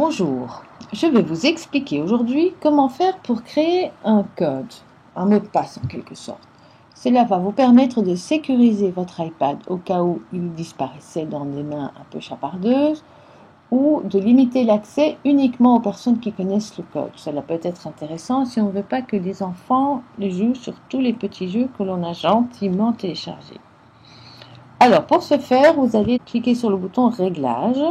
Bonjour, je vais vous expliquer aujourd'hui comment faire pour créer un code, un mot de passe en quelque sorte. Cela va vous permettre de sécuriser votre iPad au cas où il disparaissait dans des mains un peu chapardeuses ou de limiter l'accès uniquement aux personnes qui connaissent le code. Cela peut être intéressant si on ne veut pas que les enfants jouent sur tous les petits jeux que l'on a gentiment téléchargés. Alors pour ce faire, vous allez cliquer sur le bouton Réglages.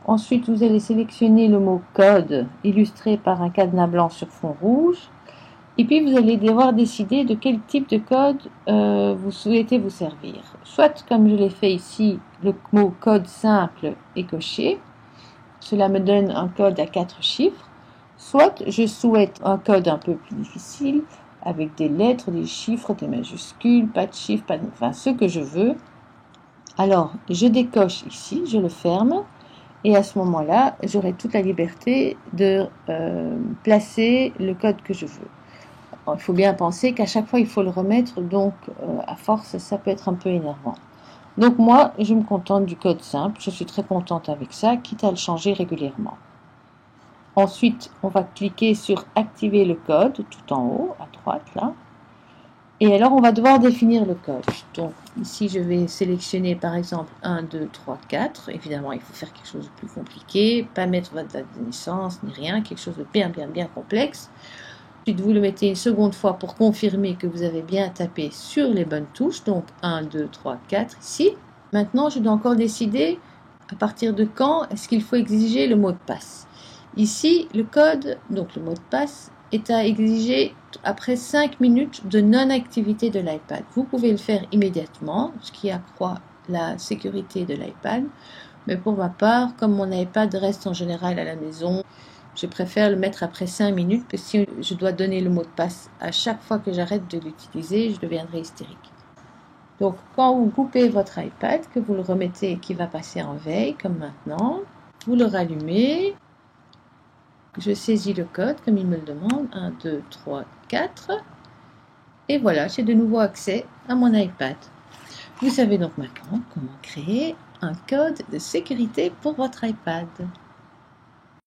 Ensuite, vous allez sélectionner le mot code illustré par un cadenas blanc sur fond rouge. Et puis, vous allez devoir décider de quel type de code vous souhaitez vous servir. Soit, comme je l'ai fait ici, le mot code simple est coché. Cela me donne un code à 4 chiffres. Soit, je souhaite un code un peu plus difficile, avec des lettres, des chiffres, des majuscules, pas de chiffres, enfin ce que je veux. Alors, je décoche ici, je le ferme. Et à ce moment-là, j'aurai toute la liberté de placer le code que je veux. Alors, il faut bien penser qu'à chaque fois, il faut le remettre, donc à force, ça peut être un peu énervant. Donc moi, je me contente du code simple, je suis très contente avec ça, quitte à le changer régulièrement. Ensuite, on va cliquer sur « Activer le code » tout en haut, à droite, là. Et alors, on va devoir définir le code. Donc, ici, je vais sélectionner, par exemple, 1, 2, 3, 4. Évidemment, il faut faire quelque chose de plus compliqué. Pas mettre votre date de naissance, ni rien. Quelque chose de bien complexe. Ensuite, vous le mettez une seconde fois pour confirmer que vous avez bien tapé sur les bonnes touches. Donc, 1, 2, 3, 4, ici. Maintenant, je dois encore décider à partir de quand est-ce qu'il faut exiger le mot de passe. Ici, le code, donc le mot de passe, est à exiger après 5 minutes de non-activité de l'iPad. Vous pouvez le faire immédiatement, ce qui accroît la sécurité de l'iPad. Mais pour ma part, comme mon iPad reste en général à la maison, je préfère le mettre après 5 minutes, parce que si je dois donner le mot de passe à chaque fois que j'arrête de l'utiliser, je deviendrai hystérique. Donc, quand vous coupez votre iPad, que vous le remettez et qu'il va passer en veille, comme maintenant, vous le rallumez. Je saisis le code comme il me le demande, 1, 2, 3, 4. Et voilà, j'ai de nouveau accès à mon iPad. Vous savez donc maintenant comment créer un code de sécurité pour votre iPad.